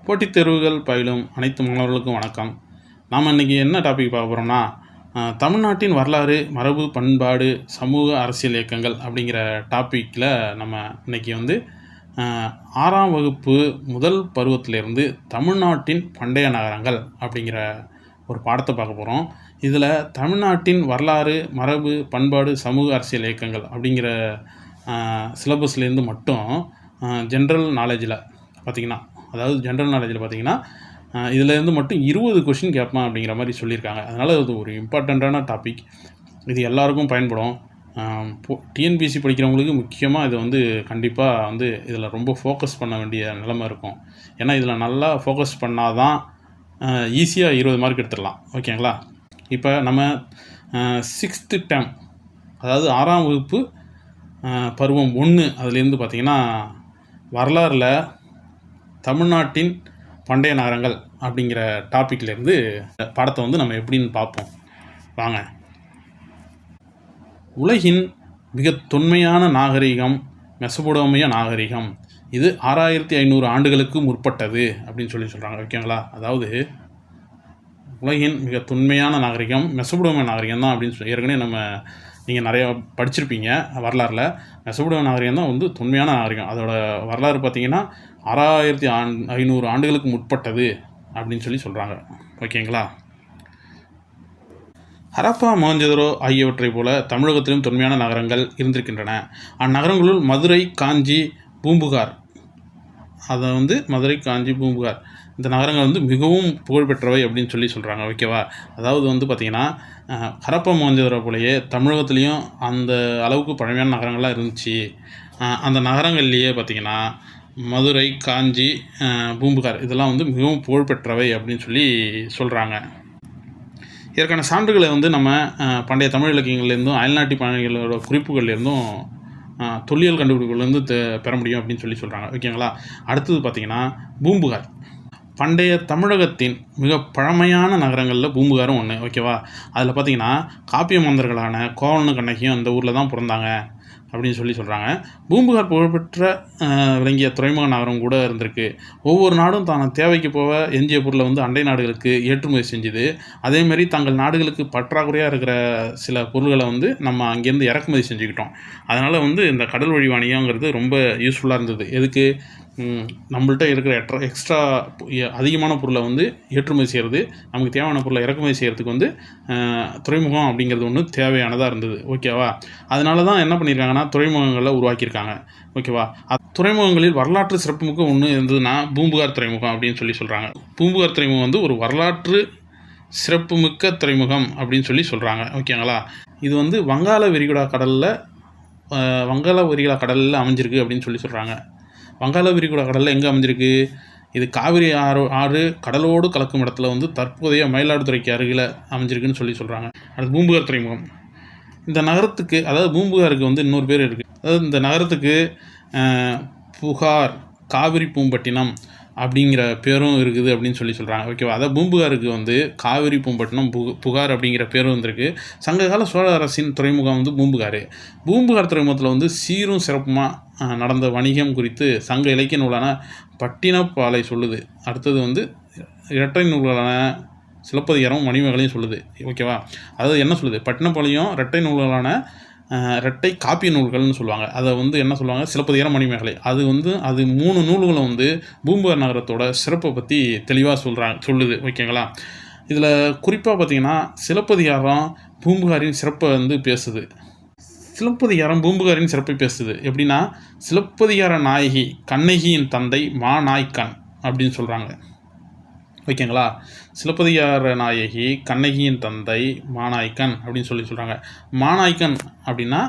போட்டித் தேர்வுகள் பயிலும் அனைத்து மாணவர்களுக்கும் வணக்கம். நாம் இன்றைக்கி என்ன டாபிக் பார்க்க போகிறோம்னா, தமிழ்நாட்டின் வரலாறு, மரபு, பண்பாடு, சமூக அரசியல் இயக்கங்கள் அப்படிங்கிற டாப்பிக்கில் நம்ம இன்றைக்கி 6ஆம் வகுப்பு முதல் பருவத்திலேருந்து தமிழ்நாட்டின் பண்டைய நகரங்கள் அப்படிங்கிற ஒரு பாடத்தை பார்க்க போகிறோம். இதில் தமிழ்நாட்டின் வரலாறு, மரபு, பண்பாடு, சமூக அரசியல் இயக்கங்கள் அப்படிங்கிற சிலபஸ்லேருந்து மட்டும் ஜென்ரல் நாலேஜில் பார்த்திங்கன்னா, இதிலேருந்து மட்டும் 20 கொஷின் கேட்பான் அப்படிங்கிற மாதிரி சொல்லியிருக்காங்க. அதனால் அது ஒரு இம்பார்ட்டண்ட்டான டாபிக். இது எல்லாருக்கும் பயன்படும். டிஎன்பிஎஸ்சி படிக்கிறவங்களுக்கு முக்கியமாக இது கண்டிப்பாக இதில் ரொம்ப ஃபோக்கஸ் பண்ண வேண்டிய நிலைமை இருக்கும். ஏன்னா இதில் நல்லா ஃபோக்கஸ் பண்ணால் தான் ஈஸியாக 20 மார்க் எடுத்துடலாம். ஓகேங்களா? இப்போ நம்ம 6th டேர்ம், அதாவது 6ஆம் வகுப்பு பருவம் 1 அதுலேருந்து பார்த்திங்கன்னா, வரலாறில் தமிழ்நாட்டின் பண்டைய நகரங்கள் அப்படிங்கிற டாப்பிக்லேருந்து பாடத்தை நம்ம எப்படின்னு பார்ப்போம் வாங்க. உலகின் மிக தொன்மையான நாகரிகம் மெசபடோமிய நாகரிகம். இது 6500 ஆண்டுகளுக்கு முற்பட்டது அப்படின்னு சொல்கிறாங்க. ஓகேங்களா? அதாவது உலகின் மிக தொன்மையான நாகரிகம் மெசபடோமிய நாகரிகம் தான் அப்படின்னு ஏற்கனவே நீங்கள் நிறையா படிச்சிருப்பீங்க வரலாறில். மெசபடோமிய நாகரிகம் தான் தொன்மையான நாகரிகம். அதோட வரலாறு பார்த்திங்கன்னா 6500 ஆண்டுகளுக்கு முற்பட்டது அப்படின்னு சொல்கிறாங்க. ஓகேங்களா? ஹரப்பா, மொஹஞ்சதாரோ ஆகியவற்றை போல தமிழகத்திலும் தொன்மையான நகரங்கள் இருந்திருக்கின்றன. அந்நகரங்களுள் மதுரை, காஞ்சி, பூம்புகார், மதுரை, காஞ்சி, பூம்புகார் இந்த நகரங்கள் மிகவும் புகழ்பெற்றவை அப்படின்னு சொல்கிறாங்க. ஓகேவா? அதாவது பார்த்திங்கன்னா, ஹரப்பா, மொஹஞ்சதாரோ போலயே தமிழகத்துலேயும் அந்த அளவுக்கு பழமையான நகரங்கள்லாம் இருந்துச்சு. அந்த நகரங்கள்லேயே பார்த்திங்கன்னா மதுரை, காஞ்சி, பூம்புகார் இதெல்லாம் மிகவும் புகழ்பெற்றவை அப்படின்னு சொல்கிறாங்க. இதற்கான சான்றுகளை நம்ம பண்டைய தமிழ் இலக்கியங்கள்லேருந்தும் அயல்நாட்டு பயணிகளோட குறிப்புகள்லேருந்தும் தொல்லியல் கண்டுபிடிப்புலேருந்து பெற முடியும் அப்படின்னு சொல்கிறாங்க. ஓகேங்களா? அடுத்தது பார்த்திங்கன்னா பூம்புகார். பண்டைய தமிழகத்தின் மிக பழமையான நகரங்களில் பூம்புகாரும் ஒன்று. ஓகேவா? அதில் பார்த்திங்கன்னா காப்பிய மாந்தர்களான கோவலனும் கண்ணகியும் அந்த ஊரில் தான் பிறந்தாங்க அப்படின்னு சொல்கிறாங்க. பூம்புகார் புகழ்பெற்ற விளங்கிய துறைமுக நகரம் கூட இருந்திருக்கு. ஒவ்வொரு நாடும் தான தேவைக்கு போக எஞ்சிய பொருளை அண்டை நாடுகளுக்கு ஏற்றுமதி செஞ்சுது. அதேமாரி தங்கள் நாடுகளுக்கு பற்றாக்குறையாக இருக்கிற சில பொருள்களை நம்ம அங்கேருந்து இறக்குமதி செஞ்சுக்கிட்டோம். அதனால் இந்த கடல் வழி வாணிகங்கிறது ரொம்ப யூஸ்ஃபுல்லாக இருந்தது. எதுக்கு? நம்மள்கிட்ட இருக்கிற எக்ஸ்ட்ரா அதிகமான பொருளை ஏற்றுமதி செய்கிறது, நமக்கு தேவையான பொருளை இறக்குமதி செய்கிறதுக்கு துறைமுகம் அப்படிங்கிறது ஒன்று தேவையானதாக இருந்தது. ஓகேவா? அதனால தான் என்ன பண்ணியிருக்காங்கன்னா துறைமுகங்களை உருவாக்கியிருக்காங்க. ஓகேவா? துறைமுகங்களில் வரலாற்று சிறப்புமிக்க ஒன்று இருந்ததுன்னா பூம்புகார் துறைமுகம் அப்படின்னு சொல்கிறாங்க. பூம்புகார் துறைமுகம் ஒரு வரலாற்று சிறப்புமிக்க துறைமுகம் அப்படின்னு சொல்கிறாங்க. ஓகேங்களா? இது வங்காள விரிகுடா கடலில் அமைஞ்சிருக்கு அப்படின்னு சொல்கிறாங்க. வங்காள விரிகுடா கடலில் எங்கே அமைஞ்சிருக்கு? இது காவிரி ஆறு கடலோடு கலக்கும் இடத்துல தற்போதைய மயிலாடுதுறைக்கு அருகில் அமைஞ்சிருக்குன்னு சொல்கிறாங்க. அடுத்து பூம்புகார் துறைமுகம். இந்த நகரத்துக்கு, அதாவது பூம்புகாருக்கு இன்னொரு பேர் இருக்குது. அதாவது இந்த நகரத்துக்கு புகார், காவிரி பூம்பட்டினம் அப்படிங்கிற பேரும் இருக்குது அப்படின்னு சொல்கிறாங்க. ஓகேவா? அதாவது பூம்புகாருக்கு காவிரி பூம்பட்டினம், புகார் அப்படிங்கிற பேரும் வந்திருக்கு. சங்ககால சோழ அரசின் துறைமுகம் பூம்புகார். பூம்புகார் துறைமுகத்தில் சீரும் சிறப்புமாக நடந்த வணிகம் குறித்து சங்க இலக்கிய நூலான பட்டினப்பாலை சொல்லுது. அடுத்தது இரட்டை நூல்களான சிலப்பதிகாரம், மணிமேகலையும் சொல்லுது. ஓகேவா? அதாவது என்ன சொல்லுது? பட்டினப்பாலையும் இரட்டை நூல்களான இரட்டை காப்பிய நூல்கள்னு சொல்லுவாங்க. அதை என்ன சொல்லுவாங்க? சிலப்பதிகாரம், மணிமேகலை. அது 3 நூல்களும் பூம்புகார் நகரத்தோட சிறப்பை பற்றி தெளிவாக சொல்லுது. ஓகேங்களா? இதில் குறிப்பாக பார்த்திங்கன்னா சிலப்பதிகாரம் பூம்புகாரின் சிறப்பை பேசுது. சிலப்பதிகாரம் பூம்புகாரின் சிறப்பை பேசுது. எப்படின்னா, சிலப்பதிகார நாயகி கண்ணகியின் தந்தை மாநாய்க்கன் அப்படின்னு சொல்கிறாங்க. ஓகேங்களா? சிலப்பதிகார நாயகி கண்ணகியின் தந்தை மாநாய்க்கன் அப்படின்னு சொல்கிறாங்க. மாநாய்க்கன் அப்படின்னா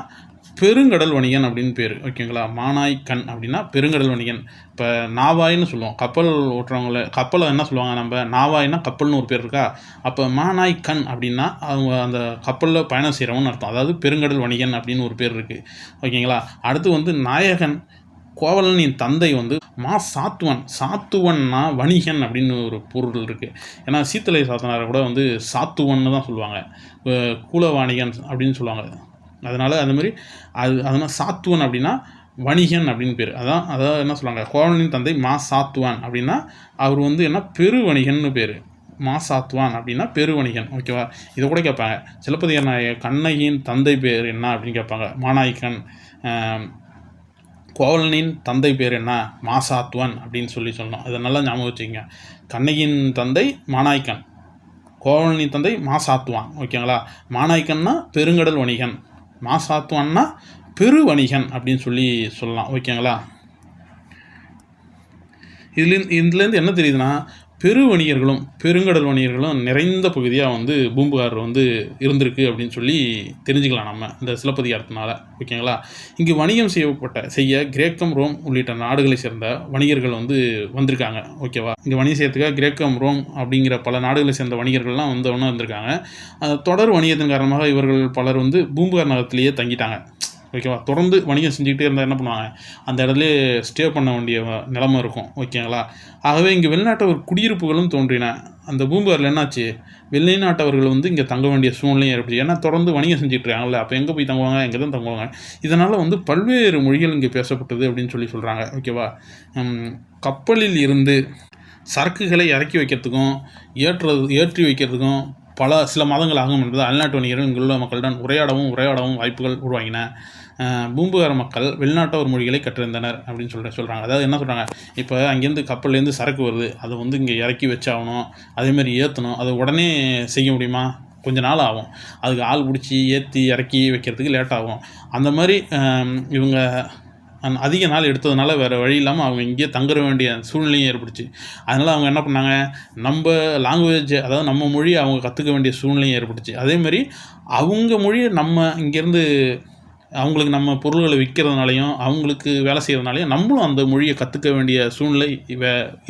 பெருங்கடல் வணிகன் அப்படின்னு பேர். ஓகேங்களா? மாநாய்க்கன் அப்படின்னா பெருங்கடல் வணிகன். இப்போ நாவாய்ன்னு சொல்லுவோம், கப்பல் ஓட்டுறவங்கள. கப்பலை என்ன சொல்லுவாங்க? நம்ம நாவாய்னா கப்பல்னு ஒரு பேர் இருக்கா? அப்போ மாநாய்க்கன் அப்படின்னா அவங்க அந்த கப்பலில் பயணம் செய்கிறவன்னு அர்த்தம். அதாவது பெருங்கடல் வணிகன் அப்படின்னு ஒரு பேர் இருக்குது. ஓகேங்களா? அடுத்து நாயகன் கோவலனின் தந்தை சாத்துவன்னா வணிகன் அப்படின்னு ஒரு பொருள் இருக்குது. ஏன்னா சீத்தலை சாத்தனாரை கூட சாத்துவன்னு தான் சொல்லுவாங்க, கூலவாணிகன் அப்படின்னு சொல்லுவாங்க. அதனால் அந்த மாதிரி அதனால் சாத்துவன் அப்படின்னா வணிகன் அப்படின்னு பேர். அதாவது என்ன சொல்கிறாங்க, கோவலனின் தந்தை மா சாத்துவான் அப்படின்னா அவர் வந்து என்ன பெருவணிகன்னு பேர். மா சாத்துவான் அப்படின்னா பெருவணிகன். ஓகேவா? இதை கூட கேட்பாங்க. சிலப்பதிகார கண்ணகியின் தந்தை பேர் என்ன அப்படின்னு கேட்பாங்க. மாநாய்க்கன். கோவலனின் தந்தை பேர் என்ன? மாசாத்துவன் அப்படின்னு சொல்லணும். அதை நல்லா ஞாபகம் வச்சுக்கோங்க. கண்ணகியின் தந்தை மாநாய்க்கன், கோவலனின் தந்தை மாசாத்துவான். ஓகேங்களா? மாநாய்க்கன்னா பெருங்கடல் வணிகன், மாசாத்துவான்னா பெருவணிகன் அப்படின்னு சொல்லலாம். ஓகேங்களா? இதுலேருந்து என்ன தெரியுதுன்னா, பெருவணிகர்களும் பெருங்கடல் வணிகர்களும் நிறைந்த பகுதியாக வந்து பூம்புகார் வந்து இருந்திருக்கு அப்படின்னு தெரிஞ்சுக்கலாம் நம்ம இந்த சிலப்பதிகாரத்தினால. ஓகேங்களா? இங்கு வணிகம் செய்ய கிரேக்கம், ரோம் உள்ளிட்ட நாடுகளை சேர்ந்த வணிகர்கள் வந்து வந்திருக்காங்க. ஓகேவா? இங்கே வணிகம் செய்யறதுக்காக கிரேக்கம், ரோம் அப்படிங்கிற பல நாடுகளை சேர்ந்த வணிகர்கள்லாம் ஒன்று வந்திருக்காங்க. தொடர் வணிகத்தின் காரணமாக இவர்கள் பலர் வந்து பூம்புகார் நகரத்திலேயே தங்கிட்டாங்க. ஓகேவா? தொடர்ந்து வணிகம் செஞ்சுக்கிட்டே இருந்தால் என்ன பண்ணுவாங்க, அந்த இடத்துல ஸ்டே பண்ண வேண்டிய நிலமை இருக்கும். ஓகேங்களா? ஆகவே இங்கே வெளிநாட்டவர் குடியிருப்புகளும் தோன்றின. அந்த பூம்புகாரில் என்னாச்சு, வெளிநாட்டவர்கள் வந்து இங்கே தங்க வேண்டிய சூழ்நிலையும் ஏற்படுச்சு. ஏன்னா தொடர்ந்து வணிகம் செஞ்சுட்டு இருக்காங்கல்ல, அப்போ எங்கே போய் தங்குவாங்க, எங்கே தான் தங்குவாங்க. இதனால் வந்து பல்வேறு மொழிகள் இங்கே பேசப்பட்டது அப்படின்னு சொல்கிறாங்க. ஓகேவா? கப்பலில் இருந்து சரக்குகளை இறக்கி வைக்கிறதுக்கும் ஏற்றி வைக்கிறதுக்கும் சில மாதங்கள் ஆகும் என்பது அயல்நாட்டு வணிகர்கள் இங்குள்ள மக்களுடன் உரையாடவும் வாய்ப்புகள் உருவாகின. பூம்புகார மக்கள் வெளிநாட்டவர் மொழிகளை கற்றிருந்தனர் அப்படின்னு சொல்கிறாங்க. அதாவது என்ன சொல்கிறாங்க, இப்போ அங்கேருந்து கப்பல்லேருந்து சரக்கு வருது, அதை வந்து இங்கே இறக்கி வச்சாகணும், அதேமாதிரி ஏற்றணும். அதை உடனே செய்ய முடியுமா? கொஞ்ச நாள் ஆகும். அதுக்கு ஆள் பிடிச்சி ஏற்றி இறக்கி வைக்கிறதுக்கு லேட் ஆகும். அந்த மாதிரி இவங்க அதிக நாள் எடுத்ததுனால வேறு வழி இல்லாமல் அவங்க இங்கேயே தங்குற வேண்டிய சூழ்நிலையும் ஏற்படுச்சு. அதனால் அவங்க என்ன பண்ணாங்க, நம்ம லாங்குவேஜ், அதாவது நம்ம மொழியை அவங்க கற்றுக்க வேண்டிய சூழ்நிலையும் ஏற்பட்டுச்சு. அதேமாதிரி அவங்க மொழியை நம்ம இங்கேருந்து அவங்களுக்கு நம்ம பொருள்களை விற்கிறதுனாலையும் அவங்களுக்கு வேலை செய்கிறதுனாலையும் நம்மளும் அந்த மொழியை கற்றுக்க வேண்டிய சூழ்நிலை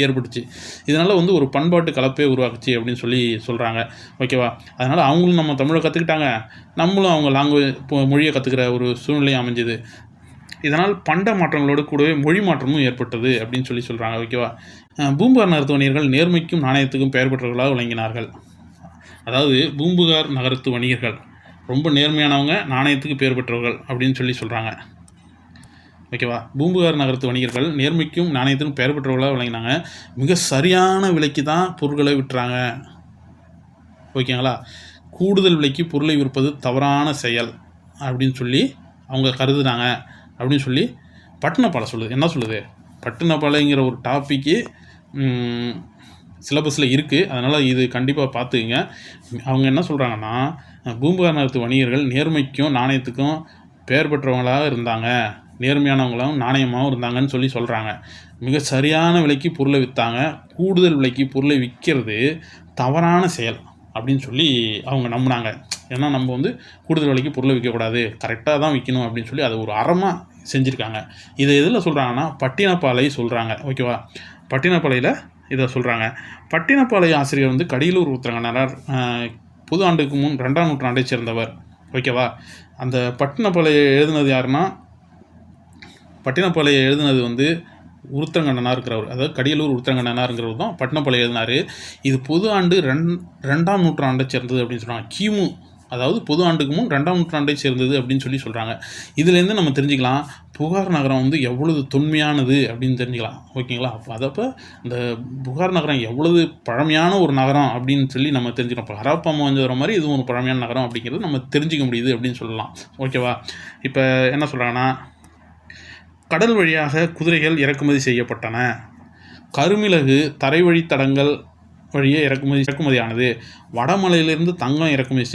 ஏற்பட்டுச்சு. இதனால் வந்து ஒரு பண்பாட்டு கலப்பே உருவாக்குச்சு அப்படின்னு சொல்கிறாங்க. ஓகேவா? அதனால் அவங்களும் நம்ம தமிழை கற்றுக்கிட்டாங்க, நம்மளும் அவங்க மொழியை கற்றுக்கிற ஒரு சூழ்நிலையும் அமைஞ்சுது. இதனால் பண்ட மாற்றங்களோடு கூடவே மொழி மாற்றமும் ஏற்பட்டது அப்படின்னு சொல்கிறாங்க. ஓகேவா? பூம்புகார் நகரத்து வணிகர்கள் நேர்மைக்கும் நாணயத்துக்கும் பெயர் பெற்றவர்களாக விளங்கினார்கள். அதாவது பூம்புகார் நகரத்து வணிகர்கள் ரொம்ப நேர்மையானவங்க, நாணயத்துக்கு பெயர் பெற்றவர்கள் அப்படின்னு சொல்கிறாங்க. ஓகேவா? பூம்புகார் நகரத்து வணிகர்கள் நேர்மைக்கும் நாணயத்துக்கும் பெயர் பெற்றவர்களாக விளங்கினாங்க. மிக சரியான விலைக்கு தான் பொருட்களை விட்டுறாங்க. ஓகேங்களா? கூடுதல் விலைக்கு பொருளை விற்பது தவறான செயல் அப்படின்னு அவங்க கருதுனாங்க அப்படின்னு பட்டினப்பாலை சொல்லுது. என்ன சொல்லுது? பட்டினப்பாலைங்கிற ஒரு டாப்பிக்கு சிலபஸில் இருக்குது. அதனால் இது கண்டிப்பாக பார்த்துக்குங்க. அவங்க என்ன சொல்கிறாங்கன்னா, பூம்புகார் நகரத்து வணிகர்கள் நேர்மைக்கும் நாணயத்துக்கும் பெயர் பெற்றவங்களாக இருந்தாங்க, நேர்மையானவங்களாகவும் நாணயமாகவும் இருந்தாங்கன்னு சொல்கிறாங்க. மிக சரியான விலைக்கு பொருளை விற்றாங்க, கூடுதல் விலைக்கு பொருளை விற்கிறது தவறான செயல் அப்படின்னு அவங்க நம்பினாங்க. ஏன்னா நம்ம வந்து கூடுதல் விலைக்கு பொருளை விற்கக்கூடாது, கரெக்டாக தான் விற்கணும் அப்படின்னு அதை ஒரு அறமாக செஞ்சுருக்காங்க. இதை எதில் சொல்கிறாங்கன்னா பட்டினப்பாலை சொல்கிறாங்க. ஓகேவா? பட்டினப்பாலையில் இதை சொல்கிறாங்க. பட்டினப்பாலை ஆசிரியர் வந்து கடியலூர் உத்திரங்கண்ணனார், புது ஆண்டுக்கு முன் 2ஆம் நூற்றாண்டை சேர்ந்தவர். ஓகேவா? அந்த பட்டினப்பாலையை எழுதுனது யாருன்னா, பட்டினப்பாலையை எழுதுனது வந்து உருத்திரங்கண்ணனாக இருக்கிறவர், அதாவது கடியலூர் உருத்திரங்கண்ணனாருங்கிறவர் தான் பட்டினப்பாலை எழுதினார். இது பொது ஆண்டு 2ஆம் நூற்றாண்டை சேர்ந்தது அப்படின்னு சொல்கிறாங்க. கிமு, அதாவது பொது ஆண்டுக்கு முன் 2ஆம் நூற்றாண்டை சேர்ந்தது அப்படின்னு சொல்கிறாங்க. இதுலேருந்து நம்ம தெரிஞ்சுக்கலாம் புகார் நகரம் வந்து எவ்வளவு தொன்மையானது அப்படின்னு தெரிஞ்சுக்கலாம். ஓகேங்களா? அதப்போ இந்த புகார் நகரம் எவ்வளவு பழமையான ஒரு நகரம் அப்படின்னு நம்ம தெரிஞ்சுக்கலாம். இப்போ ஹரப்பா மொஹஞ்சதாரோ மாதிரி இதுவும் ஒரு பழமையான நகரம் அப்படிங்கிறது நம்ம தெரிஞ்சிக்க முடியுது அப்படின்னு சொல்லலாம். ஓகேவா? இப்போ என்ன சொல்கிறாங்கன்னா, கடல் வழியாக குதிரைகள் இறக்குமதி செய்யப்பட்டன. கருமிளகு தரை வழித்தடங்கள் வழியே இறக்குமதியானது. வடமலையிலேருந்து தங்கம் இறக்குமதி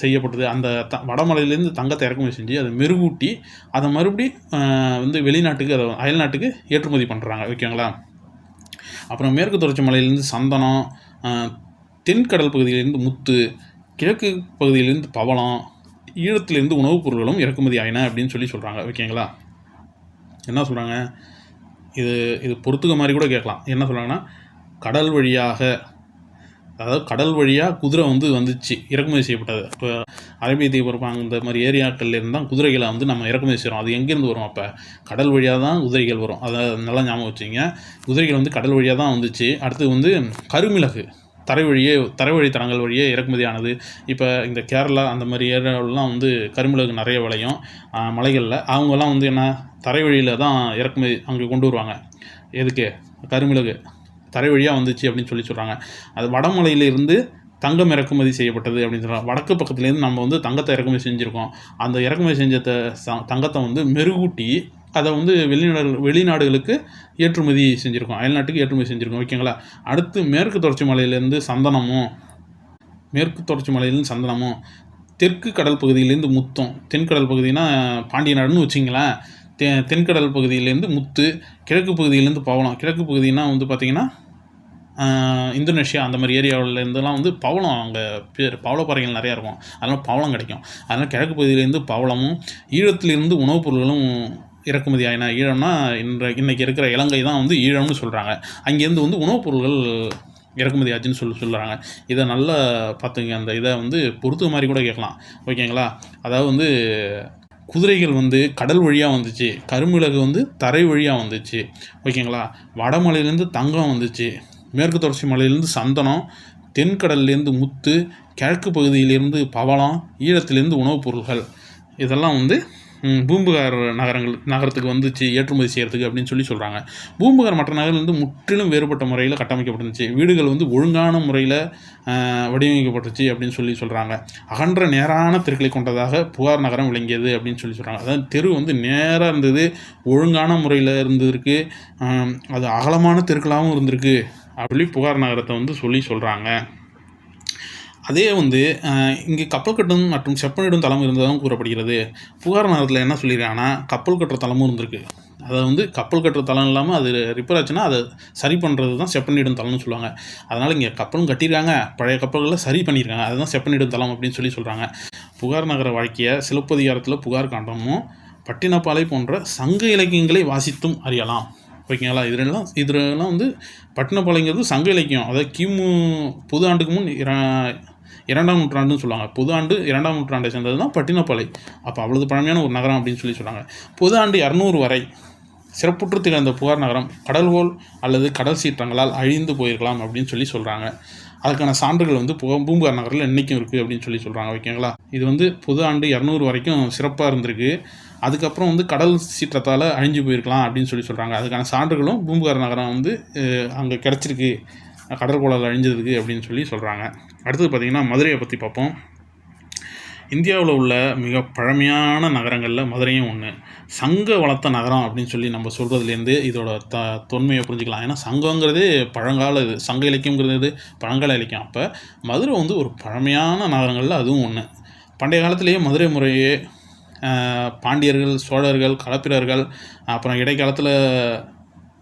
செய்யப்பட்டது. அந்த வடமலையிலேருந்து தங்கத்தை இறக்குமதி செஞ்சு அதை மெருகூட்டி அதை மறுபடி வந்து வெளிநாட்டுக்கு, அதை அயல்நாட்டுக்கு ஏற்றுமதி பண்ணுறாங்க. ஓகேங்களா? அப்புறம் மேற்கு தொடர்ச்சி மலையிலேருந்து சந்தனம், தென்கடல் பகுதியிலேருந்து முத்து, கிழக்கு பகுதியிலேருந்து பவளம், ஈழத்திலேருந்து உணவுப் பொருட்களும் இறக்குமதி ஆயின அப்படின்னு சொல்கிறாங்க. ஓகேங்களா? என்ன சொல்கிறாங்க, இது பொறுத்துக்க மாதிரி கூட கேட்கலாம். என்ன சொல்கிறாங்கன்னா, கடல் வழியாக, அதாவது கடல் வழியாக குதிரை வந்துச்சு, இறக்குமதி செய்யப்பட்டது. இப்போ அரேபிய தீபம் அந்த மாதிரி ஏரியாக்கள்லேருந்து தான் குதிரைகளை வந்து நம்ம இறக்குமதி செய்கிறோம். அது எங்கேருந்து வரும்? அப்போ கடல் வழியாக தான் குதிரைகள் வரும். அதை நல்லா ஞாபகம் வச்சுங்க. குதிரைகள் வந்து கடல் வழியாக தான் வந்துச்சு. அடுத்து வந்து கருமிளகு தரைவழி தடங்கள் வழியே இறக்குமதி ஆனது. இப்போ இந்த கேரளா அந்த மாதிரி ஏரியாவிலலாம் வந்து கருமிளகு நிறைய விளையும் மலைகளில். அவங்கெல்லாம் வந்து என்ன தரை வழியில் தான் இறக்குமதி அங்கே கொண்டு வருவாங்க. எதுக்கு? கருமிளகு தரை வழியாக வந்துச்சு அப்படின்னு சொல்கிறாங்க. அது வடமலையிலிருந்து தங்கம் இறக்குமதி செய்யப்பட்டது அப்படின்னு சொல்கிறாங்க. வடக்கு பக்கத்துலேருந்து நம்ம வந்து தங்கத்தை இறக்குமதி செஞ்சுருக்கோம். அந்த இறக்குமதி செஞ்ச தங்கத்தை வந்து மெருகூட்டி அதை வந்து வெளிநாடுகளுக்கு ஏற்றுமதி செஞ்சுருக்கோம், அயல்நாட்டுக்கு ஏற்றுமதி செஞ்சுருக்கோம். ஓகேங்களா? அடுத்து மேற்கு தொடர்ச்சி மலையிலேருந்து சந்தனமும் தெற்கு கடல் பகுதியிலேருந்து முத்தும். தென்கடல் பகுதினா பாண்டிய நாடுன்னு வச்சிங்களேன். தென்கடல் பகுதியிலேருந்து முத்து, கிழக்கு பகுதியிலேருந்து பவளம். கிழக்கு பகுதினா வந்து பார்த்திங்கன்னா இந்தோனேஷியா அந்த மாதிரி ஏரியாவிலேருந்துலாம் வந்து பவளம், அங்கே பவளப்பாறைகள் நிறையா இருக்கும், அதனால் பவளம் கிடைக்கும். அதனால் கிழக்கு பகுதியிலேருந்து பவளமும், ஈழத்திலிருந்து உணவுப் பொருள்களும் இறக்குமதி ஆகினா. ஈழம்னா இன்றைக்கி இருக்கிற இலங்கை தான் வந்து ஈழம்னு சொல்கிறாங்க. அங்கேருந்து வந்து உணவுப் பொருள்கள் இறக்குமதி ஆச்சுன்னு சொல்கிறாங்க. இதை நல்லா பார்த்துங்க. அந்த இதை வந்து பொறுத்த மாதிரி கூட கேட்கலாம். ஓகேங்களா? அதாவது வந்து குதிரைகள் வந்து கடல் வழியாக வந்துச்சு, கருமிளகு வந்து தரை வழியாக வந்துச்சு. ஓகேங்களா? வடமலையிலேருந்து தங்கம் வந்துச்சு, மேற்கு தொடர்ச்சி மலையிலேருந்து சந்தனம், தென்கடல்லேருந்து முத்து, கிழக்கு பகுதியிலேருந்து பவளம், ஈழத்திலேருந்து உணவுப் பொருள்கள். இதெல்லாம் வந்து பூம்புகார் நகரத்துக்கு வந்துச்சு ஏற்றுமதி செய்கிறதுக்கு அப்படின்னு சொல்கிறாங்க. பூம்புகார் மற்ற நகரிலிருந்து முற்றிலும் வேறுபட்ட முறையில் கட்டமைக்கப்பட்டுருந்துச்சு. வீடுகள் வந்து ஒழுங்கான முறையில் வடிவமைக்கப்பட்டுச்சு அப்படின்னு சொல்கிறாங்க. அகன்ற நேரான தெருக்களை கொண்டதாக புகார் நகரம் விளங்கியது அப்படின்னு சொல்கிறாங்க. அதாவது தெரு வந்து நேராக இருந்தது, ஒழுங்கான முறையில் இருந்திருக்கு, அது அகலமான தெருக்களாகவும் இருந்திருக்கு அப்படி புகார் நகரத்தை வந்து சொல்கிறாங்க. அதே வந்து இங்கே கப்பல் கட்டும் மற்றும் செப்பனிடும் தளம் இருந்ததாக கூறப்படுகிறது. புகார் நகரத்தில் என்ன சொல்லியிருக்காங்கன்னா கப்பல் கட்டுற தளமும் இருந்திருக்கு. அதை வந்து கப்பல் கட்டுற தளம் இல்லாமல் அது ரிப்பேர் ஆச்சுன்னா அதை சரி பண்ணுறது தான் செப்பனிடும் தளம்னு சொல்லுவாங்க. அதனால் இங்கே கப்பலும் கட்டியிருக்காங்க, பழைய கப்பல்களில் சரி பண்ணியிருக்காங்க, அதுதான் செப்பனிடும் தளம் அப்படின்னு சொல்கிறாங்க. புகார் நகர வாழ்க்கையை சிலப்பதிகாரத்தில் புகார் காண்டமும் பட்டினப்பாலை போன்ற சங்க இலக்கியங்களை வாசித்தும் அறியலாம். ஓகேங்களா? இதெல்லாம் வந்து பட்டினப்பாலைங்கிறது சங்க இலக்கியம். அதாவது கிமு பொது ஆண்டுக்கு முன் 2ஆம் நூற்றாண்டுன்னு சொல்லுவாங்க. பொது ஆண்டு 2ஆம் நூற்றாண்டை சேர்ந்தது தான் பட்டினப்பாலை. அப்போ அவ்வளவு பழமையான ஒரு நகரம் அப்படின்னு சொல்கிறாங்க. பொது ஆண்டு 200 வரை சிறப்புற்று திகழ்ந்த புகார் நகரம் கடல்கோள் அல்லது கடல் சீற்றங்களால் அழிந்து போயிருக்கலாம் அப்படின்னு சொல்கிறாங்க. அதுக்கான சான்றுகள் வந்து பூம்புகார் நகரில் இன்றைக்கும் இருக்குது அப்படின்னு சொல்கிறாங்க. ஓகேங்களா? இது வந்து பொது ஆண்டு 200 வரைக்கும் சிறப்பாக இருந்திருக்கு. அதுக்கப்புறம் வந்து கடல் சீற்றத்தால் அழிஞ்சு போயிருக்கலாம் அப்படின்னு சொல்கிறாங்க. அதுக்கான சான்றுகளும் பூம்புகார் நகரம் வந்து அங்கே கிடச்சிருக்கு, கடற்கோளால் அழிஞ்சதுக்கு அப்படின்னு சொல்கிறாங்க. அடுத்தது பார்த்திங்கன்னா மதுரையை பற்றி பார்ப்போம். இந்தியாவில் உள்ள மிக பழமையான நகரங்களில் மதுரையும் ஒன்று. சங்க வளர்த்த நகரம் அப்படின்னு நம்ம சொல்கிறதுலேருந்து இதோட தொன்மையை புரிஞ்சுக்கலாம். ஏன்னா சங்கங்கிறது பழங்கால இது, சங்க இலக்கியங்கிறது பழங்கால இலக்கியம். அப்போ மதுரை வந்து ஒரு பழமையான நகரங்களில் அதுவும் ஒன்று. பண்டைய காலத்திலேயே மதுரை முறையே பாண்டியர்கள், சோழர்கள், களப்பிரர்கள், அப்புறம் இடைக்காலத்தில்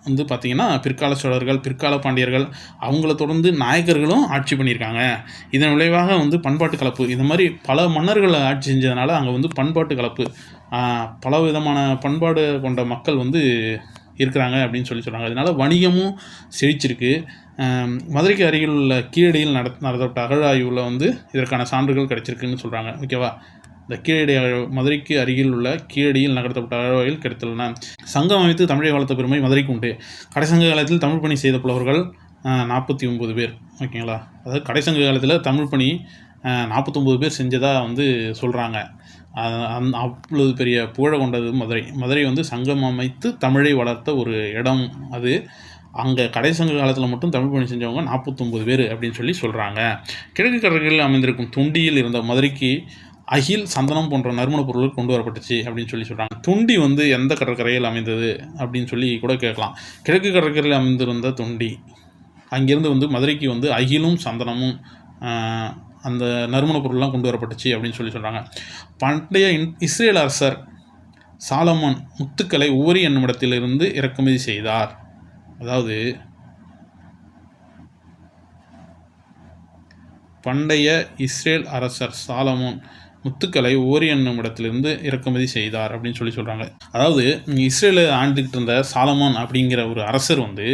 வந்து பார்த்திங்கன்னா பிற்கால சோழர்கள், பிற்கால பாண்டியர்கள், அவங்கள தொடர்ந்து நாயக்கர்களும் ஆட்சி பண்ணியிருக்காங்க. இதன் விளைவாக வந்து பண்பாட்டு கலப்பு, இந்த மாதிரி பல மன்னர்கள் ஆட்சி செஞ்சதுனால அங்கே வந்து பண்பாட்டு கலப்பு, பல விதமான பண்பாடு கொண்ட மக்கள் வந்து இருக்கிறாங்க அப்படின்னு சொல்கிறாங்க. அதனால் வணிகமும் செழிச்சிருக்கு. மதுரைக்கு அருகில் உள்ள கீழடியில் நடத்தப்பட்ட அகழாய்வில் வந்து இதற்கான சான்றுகள் கிடைச்சிருக்குன்னு சொல்கிறாங்க. ஓகேவா? இந்த கீழடி மதுரைக்கு அருகில் உள்ள கீழடியில் நகர்த்தப்பட்ட அகழ்வாயில் கிடைத்துள்ளன. சங்கம் அமைத்து தமிழை வளர்த்த பெருமை மதுரைக்கு உண்டு. கடைசங்க காலத்தில் தமிழ் பணி செய்த புலவர்கள் 49 பேர். ஓகேங்களா? அதாவது கடைசங்க காலத்தில் தமிழ் பணி 49 பேர் செஞ்சதாக வந்து சொல்கிறாங்க. அவ்வளவு பெரிய புகழை கொண்டது மதுரை. மதுரை வந்து சங்கம் அமைத்து தமிழை வளர்த்த ஒரு இடம் அது. அங்கே கடைசங்க காலத்தில் மட்டும் தமிழ் பணி செஞ்சவங்க 49 பேர் அப்படின்னு சொல்கிறாங்க. கிழக்கு கடற்கரையில் அமைந்திருக்கும் தொண்டியில் இருந்த மதுரைக்கு அகில், சந்தனம் போன்ற நறுமணப் பொருட்கள் கொண்டு வரப்பட்டுச்சு அப்படின்னு சொல்கிறாங்க. தொண்டி வந்து எந்த கடற்கரையில் அமைந்தது அப்படின்னு கூட கேட்கலாம். கிழக்கு கடற்கரையில் அமைந்திருந்த தொண்டி, அங்கேருந்து வந்து மதுரைக்கு வந்து அகிலும் சந்தனமும் அந்த நறுமணப் பொருள்லாம் கொண்டு வரப்பட்டுச்சு அப்படின்னு சொல்கிறாங்க. பண்டைய இஸ்ரேல் அரசர் சாலமோன் முத்துக்களை ஓரி என்னுமிடத்திலிருந்து இறக்குமதி செய்தார். அதாவது பண்டைய இஸ்ரேல் அரசர் சாலமோன் முத்துக்களை ஓரி என்னும் இடத்திலிருந்து இறக்குமதி செய்தார் அப்படின்னு சொல்கிறாங்க. அதாவது இஸ்ரேலை ஆண்டுகிட்டு இருந்த சாலமோன் அப்படிங்கிற ஒரு அரசர் வந்து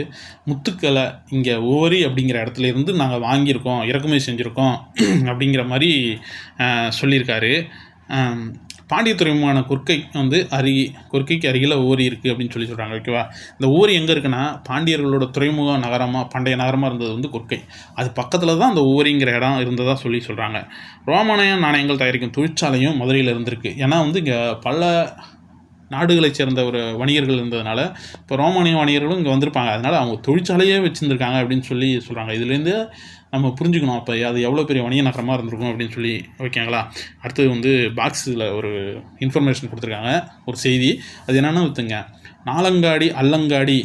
முத்துக்களை இங்கே ஓரி அப்படிங்கிற இடத்துல இருந்து நாங்கள் வாங்கியிருக்கோம், இறக்குமதி செஞ்சுருக்கோம் அப்படிங்கிற மாதிரி சொல்லியிருக்காரு. பாண்டிய துறைமுகமான கொர்க்கை வந்து கொர்க்கைக்கு அருகில் ஓரி இருக்குது அப்படின்னு சொல்லி சொல்கிறாங்க. ஓகேவா, இந்த ஓரி எங்கே இருக்குன்னா பாண்டியர்களோட துறைமுக நகரமாக பண்டைய நகரமாக இருந்தது வந்து கொர்க்கை. அது பக்கத்தில் தான் அந்த ஓரிங்கிற இடம் இருந்ததாக சொல்கிறாங்க. ரோமானிய நாணயங்கள் தயாரிக்கும் தொழிற்சாலையும் மதுரையில் இருந்திருக்கு. ஏன்னா வந்து இங்கே பல நாடுகளைச் சேர்ந்த ஒரு வணிகர்கள் இருந்ததுனால இப்போ ரோமானிய வணிகர்களும் இங்கே வந்திருப்பாங்க. அதனால் அவங்க தொழிற்சாலையே வச்சுருந்துருக்காங்க அப்படின்னு சொல்கிறாங்க. இதுலேருந்து நம்ம புரிஞ்சுக்கணும் அப்போ அது எவ்வளோ பெரிய வணிக நகரமாக இருந்திருக்கும் அப்படின்னு சொல்லி. ஓகேங்களா, அடுத்தது வந்து பாக்ஸில் ஒரு இன்ஃபர்மேஷன் கொடுத்துருக்காங்க, ஒரு செய்தி. அது என்னென்னா விற்றுங்க, நாலங்காடி அல்லங்காடி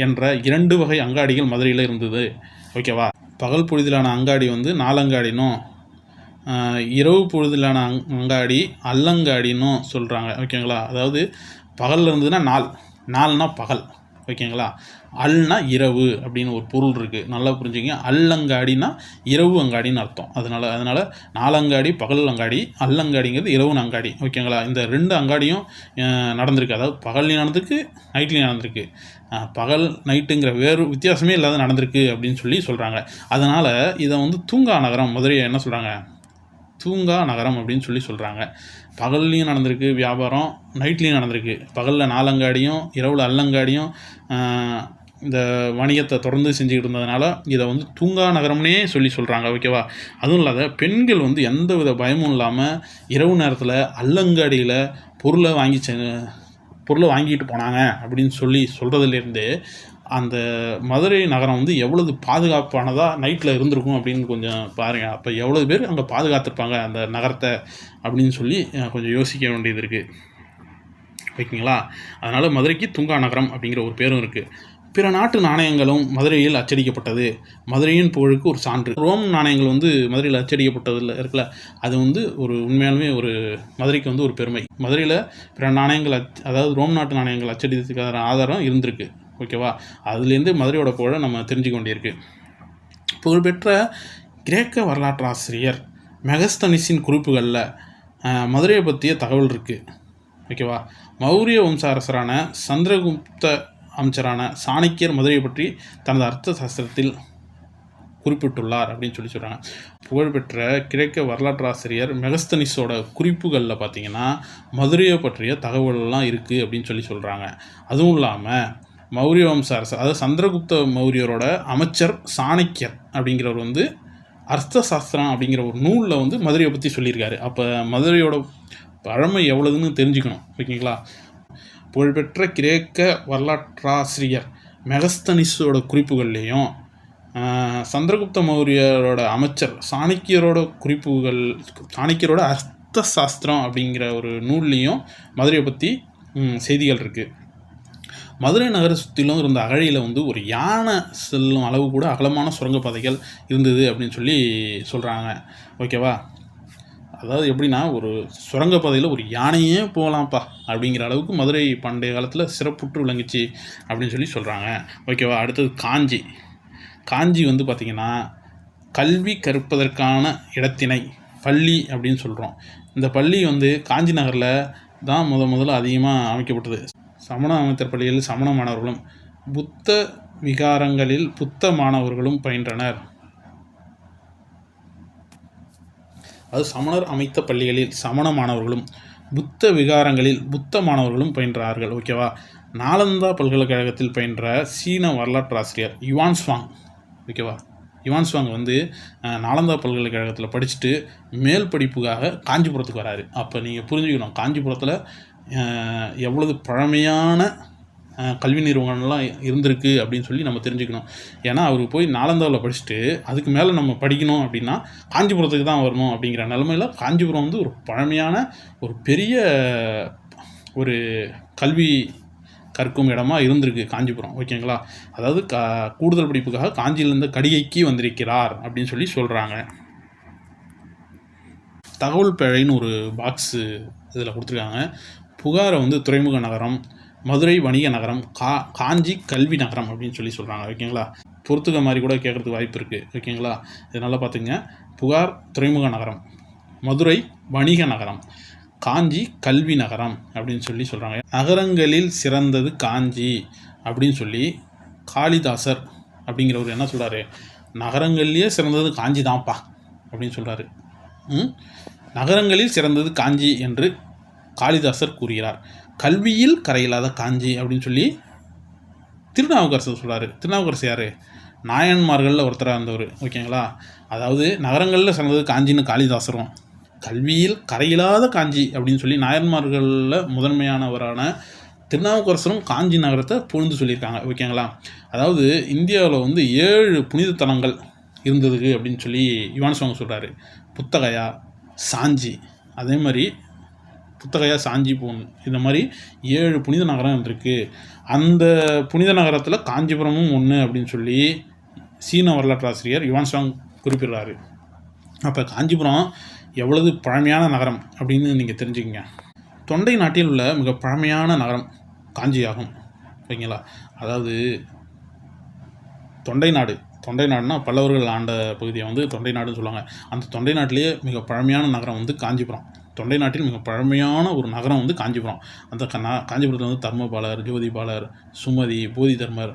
என்ற 2 வகை அங்காடிகள் மதுரையில் இருந்தது. ஓகேவா, பகல் பொழுதிலான அங்காடி வந்து நாலங்காடினும், இரவு பொழுதிலான அங்காடி அல்லங்காடினும் சொல்கிறாங்க. ஓகேங்களா, அதாவது பகலில் இருந்ததுன்னா நாள்னா பகல். ஓகேங்களா, அல்னா இரவு அப்படின்னு ஒரு பொருள் இருக்குது, நல்லா புரிஞ்சுங்க. அல்லங்காடினா இரவு அங்காடின்னு அர்த்தம். அதனால் நாலங்காடி பகல் அங்காடி, அல்லங்காடிங்கிறது இரவு அங்காடி. ஓகேங்களா, இந்த 2 அங்காடியும் நடந்திருக்கு. அதாவது பகல்லையும் நடந்திருக்கு, நைட்லேயும் நடந்திருக்கு. பகல் நைட்டுங்கிற வேறு வித்தியாசமே இல்லாத நடந்திருக்கு அப்படின்னு சொல்கிறாங்க. அதனால் இதை வந்து தூங்கா நகரம், மதுரையை என்ன சொல்கிறாங்க, தூங்கா நகரம் அப்படின்னு சொல்கிறாங்க. பகல்லையும் நடந்திருக்கு வியாபாரம், நைட்லேயும் நடந்திருக்கு. பகலில் நாலங்காடியும் இரவில் அல்லங்காடியும் இந்த வணிகத்தை தொடர்ந்து செஞ்சுக்கிட்டு இருந்ததுனால இதை வந்து தூங்கா நகரம்னே சொல்கிறாங்க. ஓகேவா, அதுவும் இல்லாத பெண்கள் வந்து எந்த வித பயமும் இல்லாமல் இரவு நேரத்தில் அல்லங்காடியில் பொருளை வாங்கிட்டு போனாங்க அப்படின்னு சொல்கிறதுலேருந்து அந்த மதுரை நகரம் வந்து எவ்வளவு பாதுகாப்பானதாக நைட்டில் இருந்திருக்கும் அப்படின்னு கொஞ்சம் பாருங்கள். அப்போ எவ்வளோ பேர் அங்கே பாதுகாத்திருப்பாங்க அந்த நகரத்தை அப்படின்னு கொஞ்சம் யோசிக்க வேண்டியது இருக்குது. ஓகேங்களா, அதனால் மதுரைக்கு தூங்கா நகரம் அப்படிங்கிற ஒரு பேரும் இருக்குது. பிற நாட்டு நாணயங்களும் மதுரையில் அச்சடிக்கப்பட்டது மதுரையின் புகழுக்கு ஒரு சான்று. ரோம் நாணயங்கள் வந்து மதுரையில் அச்சடிக்கப்பட்டதில் இருக்குல்ல, அது வந்து ஒரு உண்மையாலுமே ஒரு மதுரைக்கு வந்து ஒரு பெருமை. மதுரையில் பிற நாணயங்கள் அதாவது ரோம் நாட்டு நாணயங்கள் அச்சடித்ததுக்கான ஆதாரம் இருந்திருக்கு. ஓகேவா, அதுலேருந்து மதுரையோட புகழை நம்ம தெரிஞ்சுக்க வேண்டியிருக்கு. புகழ்பெற்ற கிரேக்க வரலாற்று ஆசிரியர் மெகஸ்தனிஸின் குறிப்புகளில் மதுரையை பற்றிய தகவல் இருக்குது. ஓகேவா, மௌரிய வம்ச அரசரான சந்திரகுப்த அமைச்சரான சாணக்கியர் மதுரையை பற்றி தனது அர்த்த சாஸ்திரத்தில் குறிப்பிட்டுள்ளார் அப்படின்னு சொல்கிறாங்க. புகழ்பெற்ற கிரேக்க வரலாற்று ஆசிரியர் மெகஸ்தனிஸோட குறிப்புகளில் பார்த்திங்கன்னா மதுரையை பற்றிய தகவல்லாம் இருக்குது அப்படின்னு சொல்கிறாங்க. அதுவும் இல்லாமல் மௌரிய வம்ச அரசர், அதாவது சந்திரகுப்த மௌரியரோட அமைச்சர் சாணக்கியர் அப்படிங்கிறவர் வந்து அர்த்த சாஸ்திரம் அப்படிங்கிற ஒரு நூலில் வந்து மதுரையை பற்றி சொல்லியிருக்காரு. அப்போ மதுரையோட பழமை எவ்வளோதுன்னு தெரிஞ்சுக்கணும். ஓகேங்களா, புகழ்பெற்ற கிரேக்க வரலாற்றாசிரியர் மெகஸ்தனிஸோட குறிப்புகள்லேயும் சந்திரகுப்த மௌரியரோட அமைச்சர் சாணக்கியரோட அர்த்த சாஸ்திரம் அப்படிங்கிற ஒரு நூல்லையும் மதுரையை பற்றி செய்திகள் இருக்குது. மதுரை நகர சுற்றிலும் இருந்த அகழியில் வந்து ஒரு யானை செல்லும் அளவு கூட அகலமான சுரங்கப்பாதைகள் இருந்தது அப்படின்னு சொல்கிறாங்க. ஓகேவா, அதாவது எப்படின்னா ஒரு சுரங்கப்பாதையில் ஒரு யானையே போகலாம்ப்பா அப்படிங்கிற அளவுக்கு மதுரை பண்டைய காலத்தில் சிறப்புற்று விளங்குச்சு அப்படின்னு சொல்கிறாங்க. ஓகேவா, அடுத்தது காஞ்சி வந்து பார்த்திங்கன்னா கல்வி கற்பதற்கான இடத்தினை பள்ளி அப்படின்னு சொல்கிறோம். இந்த பள்ளி வந்து காஞ்சி நகரில் தான் முதல்ல அதிகமாக அமைக்கப்பட்டது. சமண அமைச்சர் பள்ளியில் சமண மாணவர்களும் புத்த விகாரங்களில் புத்த மாணவர்களும் பயின்றனர். அது சமணர் அமைத்த பள்ளிகளில் சமண மாணவர்களும் புத்த விகாரங்களில் புத்த மாணவர்களும் பயின்றார்கள். ஓகேவா, நாலந்தா பல்கலைக்கழகத்தில் பயின்ற சீன வரலாற்று ஆசிரியர் யுவான்ஸ்வாங். ஓகேவா, யுவான்ஸ்வாங் வந்து நாலந்தா பல்கலைக்கழகத்தில் படிச்சுட்டு மேல் படிப்புக்காக காஞ்சிபுரத்துக்கு வராரு. அப்போ நீங்கள் புரிஞ்சுக்கணும் காஞ்சிபுரத்தில் எவ்வளவு பழமையான கல்வி நிறுவனங்கள்லாம் இருந்திருக்கு அப்படின்னு நம்ம தெரிஞ்சுக்கணும். ஏன்னா அவருக்கு போய் நாலந்தாவில் படிச்சுட்டு அதுக்கு மேலே நம்ம படிக்கணும் அப்படின்னா காஞ்சிபுரத்துக்கு தான் வரணும் அப்படிங்கிற நிலமையில் காஞ்சிபுரம் வந்து ஒரு பழமையான ஒரு பெரிய ஒரு கல்வி கற்கும் இடமா இருந்திருக்கு காஞ்சிபுரம். ஓகேங்களா, அதாவது கூடுதல் படிப்புக்காக காஞ்சியிலேருந்து கடிகைக்கு வந்திருக்கிறார் அப்படின்னு சொல்கிறாங்க. தகவல் பேழைன்னு ஒரு பாக்ஸு இதில் கொடுத்துருக்காங்க. புகாரை வந்து துறைமுக நகரம், மதுரை வணிக நகரம், காஞ்சி கல்வி நகரம் அப்படின்னு சொல்கிறாங்க. ஓகேங்களா, பொறுத்துக்க மாதிரி கூட கேட்குறதுக்கு வாய்ப்பு இருக்குது. ஓகேங்களா, இதனால் பார்த்துங்க, புகார் துறைமுக நகரம், மதுரை வணிக நகரம், காஞ்சி கல்வி நகரம் அப்படின்னு சொல்கிறாங்க. நகரங்களில் சிறந்தது காஞ்சி அப்படின்னு காளிதாசர் அப்படிங்கிறவர் என்ன சொல்கிறாரு, நகரங்கள்லேயே சிறந்தது காஞ்சி தான்ப்பா அப்படின்னு சொல்கிறாரு. நகரங்களில் சிறந்தது காஞ்சி என்று காளிதாசர் கூறுகிறார். கல்வியில் கரையில்லாத காஞ்சி அப்படின்னு சொல்லி திருநாவுக்கரசர் சொல்கிறார். திருநாவுக்கரசர் யார்? நாயன்மார்களில் ஒருத்தராக இருந்தவர். ஓகேங்களா? அதாவது நகரங்களில் சிறந்தது காஞ்சின்னு காளிதாசரும், கல்வியில் கரையில்லாத காஞ்சி அப்படின்னு சொல்லி நாயன்மார்களில் முதன்மையானவரான திருநாவுக்கரசரும் காஞ்சி நகரத்தை புகழ்ந்து சொல்லியிருக்காங்க. ஓகேங்களா? அதாவது இந்தியாவில் வந்து 7 புனித தலங்கள் இருந்ததுக்கு அப்படின்னு சொல்லி யுவான் சுவாங் சொல்கிறாரு. புத்தகயா, சாஞ்சி, அதே மாதிரி புத்தகையா, சாஞ்சி பூன், இந்த மாதிரி 7 புனித நகரம் இருந்திருக்கு. அந்த புனித நகரத்தில் காஞ்சிபுரமும் ஒன்று அப்படின்னு சொல்லி சீன வரலாற்று ஆசிரியர் யுவான் சாங் குறிப்பிடுறாரு. அப்போ காஞ்சிபுரம் எவ்வளவு பழமையான நகரம் அப்படின்னு நீங்கள் தெரிஞ்சுக்கங்க. தொண்டை நாட்டில் உள்ள மிக பழமையான நகரம் காஞ்சி ஆகும். ஓகேங்களா? அதாவது தொண்டை நாடுனா பல்லவர்கள் ஆண்ட பகுதியை வந்து தொண்டை நாடுன்னு சொல்லுவாங்க. அந்த தொண்டை நாட்டிலேயே மிக பழமையான நகரம் வந்து காஞ்சிபுரம். தொண்டை நாட்டில் மிக பழமையான ஒரு நகரம் வந்து காஞ்சிபுரம். அந்த காஞ்சிபுரத்தில் வந்து தர்மபாலர், ஜோதிபாலர், சுமதி, போதி தர்மர்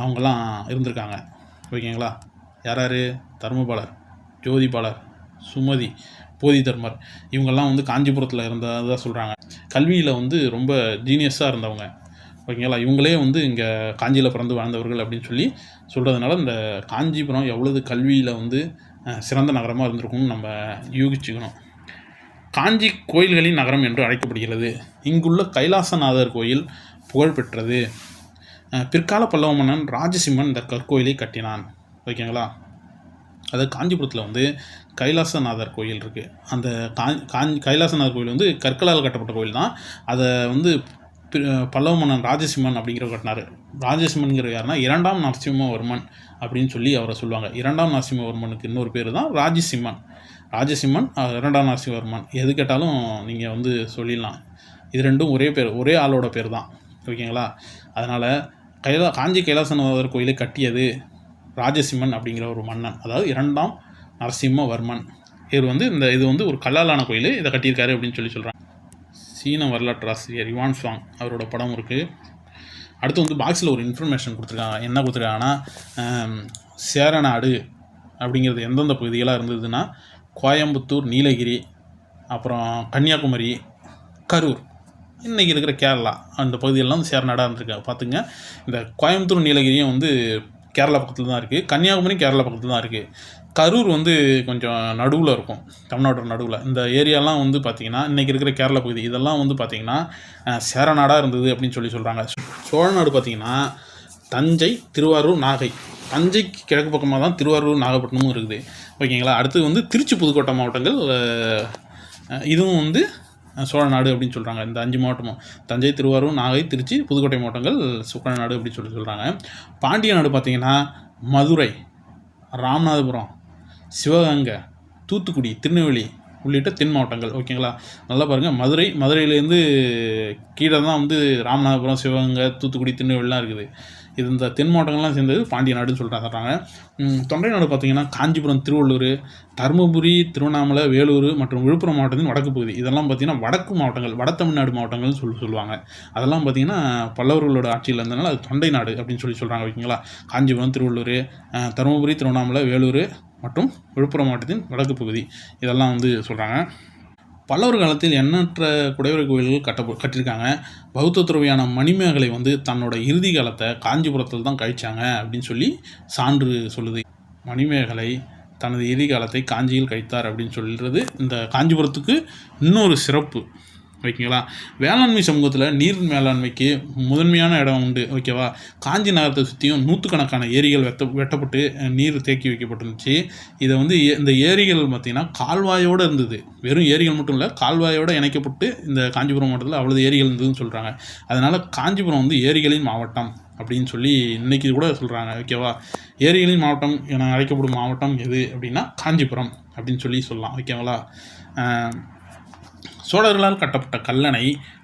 அவங்கெல்லாம் இருந்திருக்காங்க. ஓகேங்களா? யார்? தர்மபாலர், ஜோதிபாலர், சுமதி, போதி தர்மர் இவங்கெல்லாம் வந்து காஞ்சிபுரத்தில் இருந்ததாக சொல்கிறாங்க. கல்வியில் வந்து ரொம்ப ஜீனியஸாக இருந்தவங்க. ஓகேங்களா? இவங்களே வந்து இங்கே காஞ்சியில் பிறந்து வாழ்ந்தவர்கள் அப்படின்னு சொல்லி சொல்கிறதுனால இந்த காஞ்சிபுரம் எவ்வளவு கல்வியில் வந்து சிறந்த நகரமாக இருந்திருக்கும்னு நம்ம யூகிச்சுக்கணும். காஞ்சி கோயில்களின் நகரம் என்று அழைக்கப்படுகிறது. இங்குள்ள கைலாசநாதர் கோயில் புகழ்பெற்றது. பிற்கால பல்லவ மன்னன் ராஜசிம்மன் இந்த கற்கோயிலை கட்டினான். ஓகேங்களா? அது காஞ்சிபுரத்தில் வந்து கைலாசநாதர் கோயில் இருக்குது. அந்த கைலாசநாதர் கோயில் வந்து கற்களால் கட்டப்பட்ட கோயில் தான். அதை வந்து பல்லவ மன்னன் ராஜசிம்மன் அப்படிங்கிறவர் கட்டினார். ராஜசிம்மன்கிற யாருன்னா 2ஆம் நரசிம்மவர்மன் அப்படின்னு சொல்லி அவரை சொல்லுவாங்க. 2ஆம் நரசிம்மவர்மனுக்கு இன்னொரு பேர் தான் ராஜசிம்மன். 2ஆம் நரசிம்மவர்மன் எது கேட்டாலும் நீங்கள் வந்து சொல்லிடலாம். இது ரெண்டும் ஒரே பேர், ஒரே ஆளோட பேர் தான். ஓகேங்களா? அதனால் காஞ்சி கைலாசநாதர் கோயிலை கட்டியது ராஜசிம்மன் அப்படிங்கிற ஒரு மன்னன், அதாவது 2ஆம் நரசிம்மவர்மன். இவர் வந்து இது வந்து ஒரு கல்லாலான கோயில், இதை கட்டியிருக்காரு அப்படின்னு சொல்லி சொல்கிறாங்க. சீன வரலாற்று ஆசிரியர் யுவான் சுவாங் அவரோட படம் இருக்குது. அடுத்து வந்து பாக்ஸில் ஒரு இன்ஃபர்மேஷன் கொடுத்துருக்காங்க. என்ன கொடுத்துருக்காங்கன்னா, சேரநாடு அப்படிங்கிறது எந்தெந்த பகுதிகளாக இருந்ததுன்னா கோயம்புத்தூர், நீலகிரி, அப்புறம் கன்னியாகுமரி, கரூர், இன்றைக்கி இருக்கிற கேரளா, அந்த பகுதியெல்லாம் சேரநாடாக இருந்திருக்கு. பார்த்துங்க, இந்த கோயம்புத்தூர், நீலகிரியும் வந்து கேரளா பக்கத்தில் தான் இருக்குது. கன்னியாகுமரியும் கேரளா பக்கத்தில் தான் இருக்குது. கரூர் வந்து கொஞ்சம் நடுவில் இருக்கும், தமிழ்நாட்டோட நடுவில். இந்த ஏரியாலாம் வந்து பார்த்திங்கன்னா இன்றைக்கி இருக்கிற கேரளா பகுதி இதெல்லாம் வந்து பார்த்திங்கன்னா சேரநாடாக இருந்தது அப்படின்னு சொல்லி சொல்கிறாங்க. சோழநாடு பார்த்திங்கன்னா தஞ்சை, திருவாரூர், நாகை. தஞ்சைக்கு கிழக்கு பக்கமாக தான் திருவாரூர், நாகப்பட்டினமும் இருக்குது. ஓகேங்களா? அடுத்து வந்து திருச்சி, புதுக்கோட்டை மாவட்டங்கள், இதுவும் வந்து சோழநாடு அப்படின்னு சொல்கிறாங்க. இந்த 5 மாவட்டமும் தஞ்சை, திருவாரூர், நாகை, திருச்சி, புதுக்கோட்டை மாவட்டங்கள் சோழநாடு அப்படின்னு சொல்லி சொல்கிறாங்க. பாண்டிய நாடு பார்த்திங்கன்னா மதுரை, ராமநாதபுரம், சிவகங்கை, தூத்துக்குடி, திருநெல்வேலி உள்ளிட்ட தென் மாவட்டங்கள். ஓகேங்களா? நல்லா பாருங்கள், மதுரையிலேருந்து கீழே தான் வந்து ராமநாதபுரம், சிவகங்கை, தூத்துக்குடி, திருநெல்வேலிலாம் இருக்குது. இது இந்த தென் மாவட்டங்கள்லாம் சேர்ந்தது பாண்டிய நாடுன்னு சொல்கிறாங்க. தொண்டை நாடு பார்த்திங்கன்னா காஞ்சிபுரம், திருவள்ளூர், தருமபுரி, திருவண்ணாமலை, வேலூர் மற்றும் விழுப்புரம் மாவட்டத்தின் வடக்கு பகுதி. இதெல்லாம் பார்த்திங்கன்னா வடக்கு மாவட்டங்கள், வட தமிழ்நாடு மாவட்டங்கள்னு சொல்லுவாங்க. அதெல்லாம் பார்த்திங்கன்னா பல்லவர்களோட ஆட்சியில் இருந்ததுனால அது தொண்டை நாடு அப்படின்னு சொல்கிறாங்க. ஓகேங்களா? காஞ்சிபுரம், திருவள்ளூர், தருமபுரி, திருவண்ணாமலை, வேலூர் மற்றும் விழுப்புரம் மாவட்டத்தின் வடக்கு பகுதி இதெல்லாம் வந்து சொல்கிறாங்க. பல்லவர் காலத்தில் எண்ணற்ற குடைவரை கோயில்கள் கட்டியிருக்காங்க. பௌத்த துறவியான மணிமேகலை வந்து தன்னோட இறுதி காலத்தை காஞ்சிபுரத்தில் தான் கழிச்சாங்க அப்படின்னு சொல்லி சான்று சொல்லுது. மணிமேகலை தனது இறுதி காலத்தை காஞ்சியில் கழித்தார் அப்படின்னு சொல்கிறது இந்த காஞ்சிபுரத்துக்கு இன்னொரு சிறப்பு. ஓகேங்களா? வேளாண்மை சமூகத்தில் நீர் மேலாண்மைக்கு முதன்மையான இடம் உண்டு. ஓகேவா? காஞ்சி நகரத்தை சுற்றியும் நூற்றுக்கணக்கான ஏரிகள் வெட்டப்பட்டு நீர் தேக்கி வைக்கப்பட்டிருந்துச்சு. இதை வந்து இந்த ஏரிகள் பார்த்திங்கன்னா கால்வாயோடு இருந்தது. வெறும் ஏரிகள் மட்டும் இல்லை, கால்வாயோடு இணைக்கப்பட்டு இந்த காஞ்சிபுரம் மாவட்டத்தில் அவ்வளோ ஏரிகள் இருந்ததுன்னு சொல்கிறாங்க. அதனால் காஞ்சிபுரம் வந்து ஏரிகளின் மாவட்டம் அப்படின்னு சொல்லி இன்றைக்கி கூட சொல்கிறாங்க. ஓகேவா? ஏரிகளின் மாவட்டம் என அழைக்கப்படும் மாவட்டம் எது அப்படின்னா காஞ்சிபுரம் அப்படின்னு சொல்லி சொல்லலாம். ஓகேங்களா? சோழர்களால் கட்டப்பட்ட கல்லணை,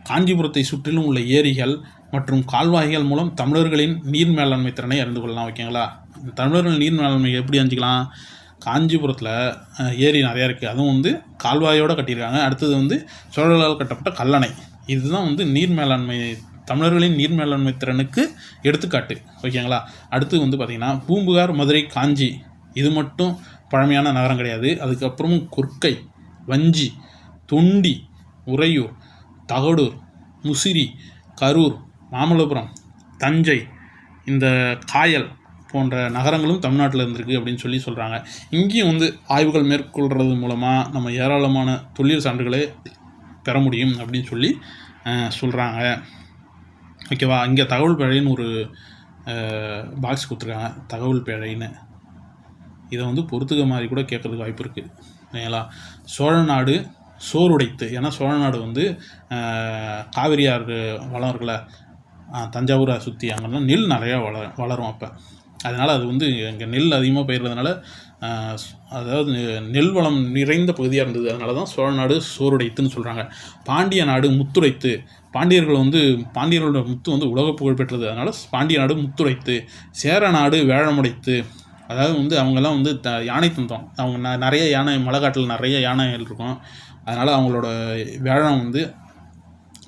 காஞ்சிபுரத்தை சுற்றிலும் உள்ள ஏரிகள் மற்றும் கால்வாய்கள் மூலம் தமிழர்களின் நீர் மேலாண்மை திறனை அறிந்து கொள்ளலாம். ஓகேங்களா? தமிழர்கள் நீர் மேலாண்மை எப்படி அறிஞ்சிக்கலாம்? காஞ்சிபுரத்தில் ஏரி நிறையா இருக்குது, அதுவும் வந்து கால்வாயோடு கட்டியிருக்காங்க. அடுத்தது வந்து சோழர்களால் கட்டப்பட்ட கல்லணை, இதுதான் வந்து நீர் மேலாண்மை, தமிழர்களின் நீர் மேலாண்மை திறனுக்கு எடுத்துக்காட்டு. ஓகேங்களா? அடுத்து வந்து பார்த்திங்கன்னா பூம்புகார், மதுரை, காஞ்சி இது மட்டும் பழமையான நகரம் கிடையாது. அதுக்கப்புறமும் கொற்கை, வஞ்சி, தொண்டி, உறையூர், தகடூர், முசிறி, கரூர், மாமல்லபுரம், தஞ்சை, இந்த காயல் போன்ற நகரங்களும் தமிழ்நாட்டில் இருந்திருக்கு அப்படின்னு சொல்லி சொல்கிறாங்க. இங்கேயும் வந்து ஆய்வுகள் மேற்கொள்கிறது மூலமாக நம்ம ஏராளமான தொல்லியல் சான்றுகளை பெற முடியும் அப்படின்னு சொல்லி சொல்கிறாங்க. ஓகேவா? இங்கே தகவல் பேழைன்னு ஒரு பாக்ஸ் கொடுத்துருக்காங்க, தகவல் பேழைன்னு. இதை வந்து பொறுத்துக்க மாதிரி கூட கேட்குறதுக்கு வாய்ப்பு இருக்குது. ஓகேங்களா? சோழ நாடு சோறுடைத்து, ஏன்னா சோழ நாடு வந்து காவிரி ஆறு வளம் இருக்குல்ல, தஞ்சாவூரை சுற்றி அங்கெல்லாம் நெல் நிறையா வளரும். அப்போ அதனால் அது வந்து இங்கே நெல் அதிகமாக பயிர்றதுனால, அதாவது நெல் வளம் நிறைந்த பகுதியாக இருந்தது. அதனால தான் சோழ நாடு சோறுடைத்துன்னு சொல்கிறாங்க. பாண்டிய நாடு முத்துடைத்து, பாண்டியர்களோட முத்து வந்து உலக புகழ் பெற்றது. அதனால் பாண்டிய நாடு முத்துடைத்து. சேர நாடு வேழமுடைத்து, அதாவது வந்து அவங்கெல்லாம் வந்து யானை தந்தம், அவங்க நிறைய யானை, மலைக்காட்டில் நிறைய யானைகள் இருக்கும். அதனால் அவங்களோட வேழம் வந்து,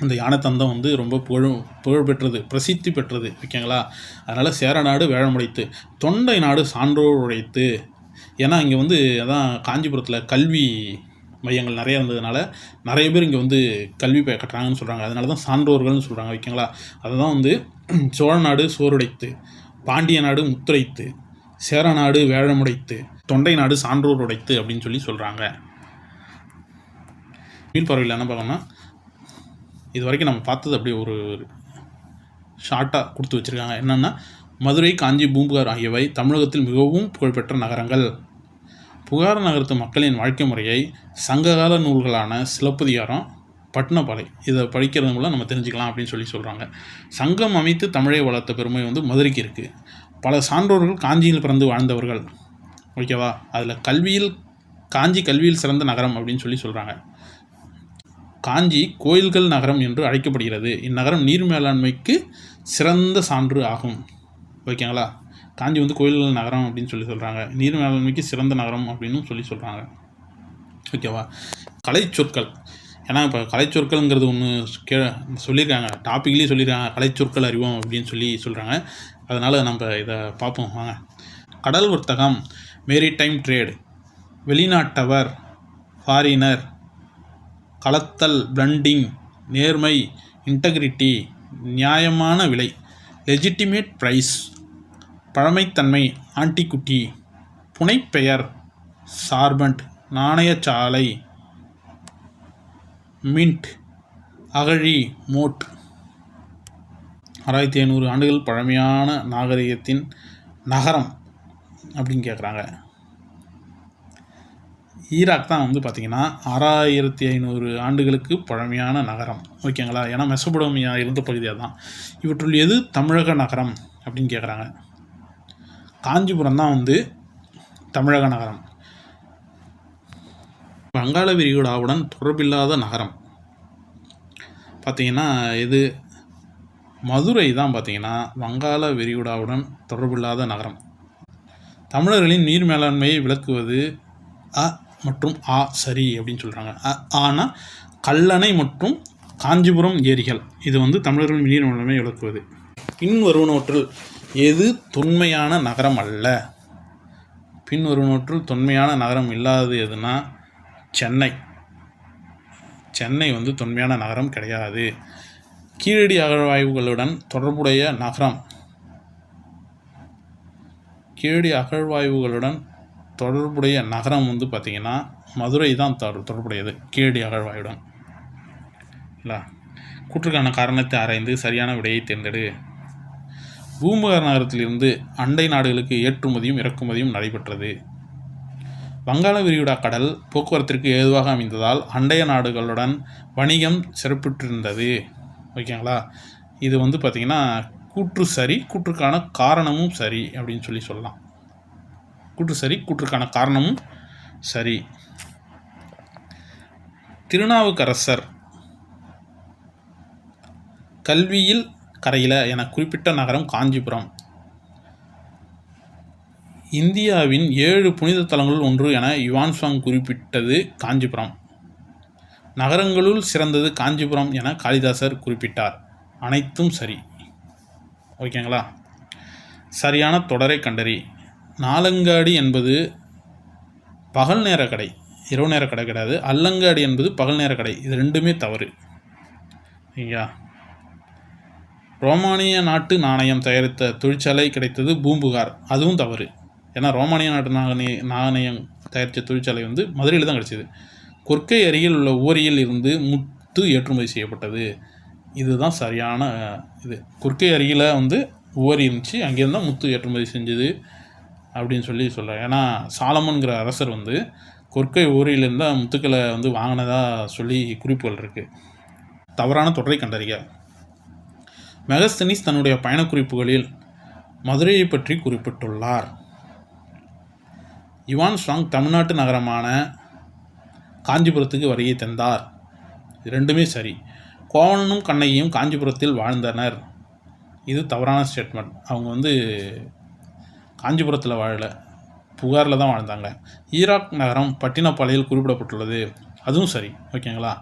அந்த யானை தந்தம் வந்து ரொம்ப புகழ் பெற்றது, பிரசித்தி பெற்றது. ஓகேங்களா? அதனால் சேர நாடு வேழமுடைத்து. தொண்டை நாடு சான்றோர் உடைத்து, ஏன்னா இங்கே வந்து அதான் காஞ்சிபுரத்தில் கல்வி மையங்கள் நிறைய இருந்ததுனால நிறைய பேர் இங்கே வந்து கல்வி கட்டுறாங்கன்னு சொல்கிறாங்க. அதனால தான் சான்றோர்கள்னு சொல்கிறாங்க. ஓகேங்களா? அதுதான் வந்து சோழ நாடு சோறுடைத்து, பாண்டிய நாடு முத்துடைத்து, சேர நாடு வேழமுடைத்து, தொண்டை நாடு சான்றோர் உடைத்து அப்படின்னு சொல்லி சொல்கிறாங்க. மீள்பார்வையில் என்ன பார்க்கணும்னா, இது வரைக்கும் நம்ம பார்த்தது அப்படியே ஒரு ஷார்ட்டாக கொடுத்து வச்சுருக்காங்க. என்னென்னா, மதுரை, காஞ்சி, பூம்புகார் ஆகியவை தமிழகத்தில் மிகவும் புகழ்பெற்ற நகரங்கள். புகார் நகரத்து மக்களின் வாழ்க்கை முறையை சங்ககால நூல்களான சிலப்பதிகாரம், பட்டினப்பாலை இதை படிக்கிறது மூலம் நம்ம தெரிஞ்சுக்கலாம் அப்படின்னு சொல்லி சொல்கிறாங்க. சங்கம் அமைத்து தமிழை வளர்த்த பெருமை வந்து மதுரைக்கு இருக்குது. பல சான்றோர்கள் காஞ்சியில் பிறந்து வாழ்ந்தவர்கள். ஓகேவா? அதில் காஞ்சி கல்வியில் சிறந்த நகரம் அப்படின்னு சொல்லி சொல்கிறாங்க. காஞ்சி கோயில்கள் நகரம் என்று அழைக்கப்படுகிறது. இந்நகரம் நீர் மேலாண்மைக்கு சிறந்த சான்று ஆகும். ஓகேங்களா? காஞ்சி வந்து கோயில்கள் நகரம் அப்படின்னு சொல்லி சொல்கிறாங்க. நீர் மேலாண்மைக்கு சிறந்த நகரம் அப்படின்னு சொல்லி சொல்கிறாங்க. ஓகேவா? கலைச்சொற்கள், ஏன்னா இப்போ கலைச்சொற்கள்ங்கிறது ஒன்று சொல்லியிருக்காங்க, டாப்பிக்லேயே சொல்லியிருக்காங்க, கலைச்சொற்கள் அறிவோம் அப்படின்னு சொல்லி சொல்கிறாங்க. அதனால் நம்ம இதை பார்ப்போம் வாங்க. கடல் வர்த்தகம், மேரிடைம் ட்ரேடு, வெளிநாட்டவர், ஃபாரினர், கலத்தல், பிளண்டிங், நேர்மை, இன்டெகிரிட்டி, நியாயமான விலை, லெஜிட்டிமேட் ப்ரைஸ், பழமைத்தன்மை, ஆன்டிகுட்டி, புனைப்பெயர், சார்பண்ட், நாணயச்சாலை, மின்ட், அகழி, மோட். 6500 ஆண்டுகள் பழமையான நாகரிகத்தின் நகரம் அப்படின்னு கேட்குறாங்க. ஈராக் தான் வந்து பார்த்திங்கன்னா 6500 ஆண்டுகளுக்கு பழமையான நகரம். ஓகேங்களா? ஏன்னா மெசபடோமியா இருந்த பகுதியாக தான். இவற்றுள் எது தமிழக நகரம் அப்படின்னு கேட்குறாங்க. காஞ்சிபுரம் தான் வந்து தமிழக நகரம். வங்காள விரிகுடாவுடன் தொடர்பில்லாத நகரம் பார்த்திங்கன்னா எது? மதுரை தான் பார்த்திங்கன்னா வங்காள விரிகுடாவுடன் தொடர்பில்லாத நகரம். தமிழர்களின் நீர் மேலாண்மையை விளக்குவது அ மற்றும் ஆ சரி அப்படின்னு சொல்கிறாங்க. ஆனா கல்லணை மற்றும் காஞ்சிபுரம் ஏரிகள், இது வந்து தமிழர்களின் நீர் மேலாண்மையை விளக்குவது. பின்வருவனவற்றில் எது தொன்மையான நகரம் அல்ல? பின்வருவனவற்றில் தொன்மையான நகரம் இல்லாதது எதுனா சென்னை. சென்னை வந்து தொன்மையான நகரம் கிடையாது. கீழடி அகழ்வாய்வுகளுடன் தொடர்புடைய நகரம், கீழடி அகழ்வாய்வுகளுடன் தொடர்புடைய நகரம் வந்து பார்த்திங்கன்னா மதுரை தான் தொடர்புடையது கீழடி அகழ்வாயுடன். இல்லை, கூற்றுக்கான காரணத்தை ஆராய்ந்து சரியான விடையை தேர்ந்தெடு. பூம்புகார் நகரத்திலிருந்து அண்டை நாடுகளுக்கு ஏற்றுமதியும் இறக்குமதியும் நடைபெற்றது. வங்காள விரிகுடா கடல் போக்குவரத்திற்கு ஏதுவாக அமைந்ததால் அண்டைய நாடுகளுடன் வணிகம் சிறப்புற்றிருந்தது. ஓகேங்களா? இது வந்து பார்த்திங்கன்னா கூற்று சரி, கூற்றுக்கான காரணமும் சரி அப்படின்னு சொல்லி சொல்லலாம். கூற்று சரி, கூற்றுக்கான காரணமும் சரி. திருநாவுக்கரசர் கல்வியில் கரையில என குறிப்பிட்ட நகரம் காஞ்சிபுரம். இந்தியாவின் 7 புனித தலங்களுள் ஒன்று என யுவான்சாங் குறிப்பிட்டது காஞ்சிபுரம். நகரங்களுள் சிறந்தது காஞ்சிபுரம் என காளிதாசர் குறிப்பிட்டார். அனைத்தும் சரி. ஓகேங்களா? சரியான தொடரை கண்டறி. நாலங்காடி என்பது பகல் நேர கடை, இரவு நேர கடை கிடையாது. அல்லங்காடி என்பது பகல் நேர கடை. இது ரெண்டுமே தவறு. ஐயா, ரோமானிய நாட்டு நாணயம் தயாரித்த தொழிற்சாலை கிடைத்தது பூம்புகார். அதுவும் தவறு. ஏன்னா ரோமானிய நாட்டு நாணயம் தயாரித்த தொழிற்சாலை வந்து மதுரையில் தான் கிடச்சிது. கொற்கை அருகில் உள்ள ஓரியில் இருந்து முத்து ஏற்றுமதி செய்யப்பட்டது. இதுதான் சரியான இது. கொற்கை அருகில் வந்து ஓரி இருந்துச்சு, அங்கேருந்து தான் முத்து ஏற்றுமதி செஞ்சது அப்படின்னு சொல்கிறார். ஏன்னா சாலமன்கிற அரசர் வந்து கொற்கை ஓரியிலேருந்து தான் முத்துக்களை வந்து வாங்கினதாக சொல்லி குறிப்புகள் இருக்குது. தவறான தொடரை கண்டறிக. மெகஸ்தனிஸ் தன்னுடைய பயணக்குறிப்புகளில் மதுரையை பற்றி குறிப்பிட்டுள்ளார். யுவான் சாங் தமிழ்நாட்டு நகரமான காஞ்சிபுரத்துக்கு வருகை தந்தார். ரெண்டுமே சரி. கோவலனும் கண்ணகியும் காஞ்சிபுரத்தில் வாழ்ந்தனர். இது தவறான ஸ்டேட்மெண்ட். அவங்க வந்து காஞ்சிபுரத்தில் வாழலை, புகாரில் தான் வாழ்ந்தாங்க. ஈராக் நகரம் பட்டினப்பாளையில் குறிப்பிடப்பட்டுள்ளது. அதுவும் சரி. ஓகேங்களா?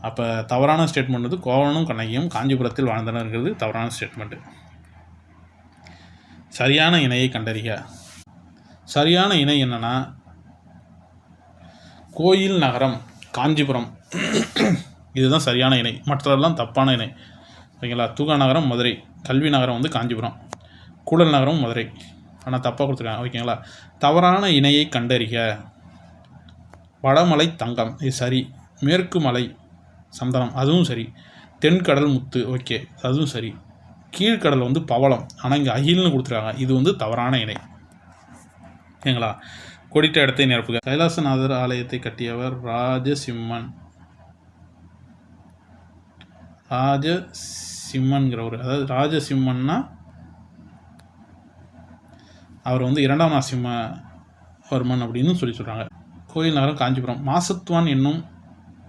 அப்போ தவறான ஸ்டேட்மெண்ட் வந்து கோவலனும் கண்ணகியும் காஞ்சிபுரத்தில் வாழ்ந்தனர்ங்கிறது தவறான ஸ்டேட்மெண்ட்டு. சரியான இணையை கண்டறிக. சரியான இணை என்னென்னா கோயில் நகரம் காஞ்சிபுரம், இதுதான் சரியான இணை. மற்றதெல்லாம் தப்பான இணை. ஓகேங்களா? தூகா நகரம் மதுரை, கல்வி நகரம் வந்து காஞ்சிபுரம், கூடல் நகரம் மதுரை. ஆனால் தப்பாக கொடுத்துருக்காங்க. ஓகேங்களா? தவறான இணையை கண்டறிக. வடமலை தங்கம், இது சரி. மேற்கு மலை சந்தனம், அதுவும் சரி. தென்கடல் முத்து, ஓகே, அதுவும் சரி. கீழ்கடல் வந்து பவளம், ஆனால் இங்கே அகில்னு கொடுத்துருக்காங்க. இது வந்து தவறான இணை. ஓகேங்களா? கொடிட்ட இடத்தை நிரப்புக. கைலாசநாதர் ஆலயத்தை கட்டியவர் ராஜசிம்மன். ராஜசிம்மன்கிறவர், அதாவது ராஜசிம்மன்னா அவர் வந்து 2ஆம் நரசிம்மவர்மன் அப்படின்னு சொல்கிறாங்க. கோயில் நகரம் காஞ்சிபுரம். மாசத்துவான் என்னும்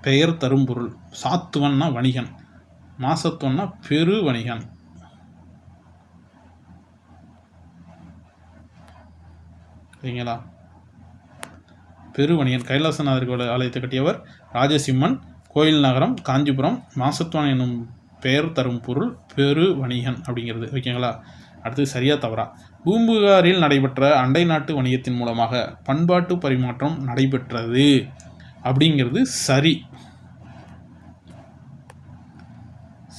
பெயர் தரும் பொருள். சாத்துவன்னா வணிகன், மாசத்துவன்னா பெரு வணிகன். சரிங்களா? பெருவணியன். கைலாசநாதர் ஆலயத்தை கட்டியவர் ராஜசிம்மன். கோயில் நகரம் காஞ்சிபுரம். மாசத்துவான் என்னும் பெயர் தரும் பொருள் பெரு வணிகன் அப்படிங்கிறது. ஓகேங்களா? அடுத்து சரியா தவறா? பூம்புகாரில் நடைபெற்ற அண்டை நாட்டு வணிகத்தின் மூலமாக பண்பாட்டு பரிமாற்றம் நடைபெற்றது அப்படிங்கிறது சரி.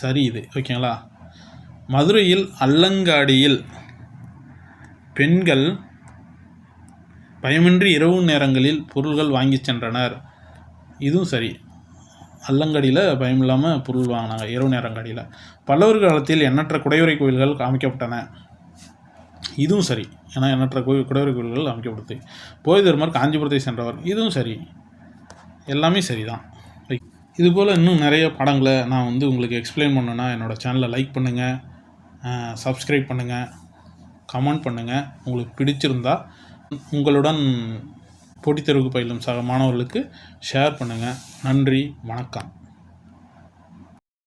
சரி இது. ஓகேங்களா? மதுரையில் அல்லங்காடியில் பெண்கள் பயமின்றி இரவு நேரங்களில் பொருள்கள் வாங்கி சென்றனர். இதுவும் சரி. அல்லங்காடியில் பயம் இல்லாமல் பொருள் வாங்கினாங்க இரவு நேரங்காடியில். பல்லவர் காலத்தில் எண்ணற்ற குடைவரை கோயில்கள் அமைக்கப்பட்டன. இதுவும் சரி. ஏன்னா எண்ணற்ற குடைவரை கோயில்கள் அமைக்கப்பட்டது. போதிதர்மர் காஞ்சிபுரத்தை சென்றவர். இதுவும் சரி. எல்லாமே சரி தான். இதுபோல் இன்னும் நிறைய பாடங்களை நான் வந்து உங்களுக்கு எக்ஸ்பிளைன் பண்ணேன்னா என்னோடய சேனலை லைக் பண்ணுங்கள், சப்ஸ்கிரைப் பண்ணுங்கள், கமெண்ட் பண்ணுங்கள். உங்களுக்கு பிடிச்சிருந்தா உங்களுடன் போட்டித் தேர்வுக்கு பயிலும் சக மாணவர்களுக்கு ஷேர் பண்ணுங்கள். நன்றி, வணக்கம்.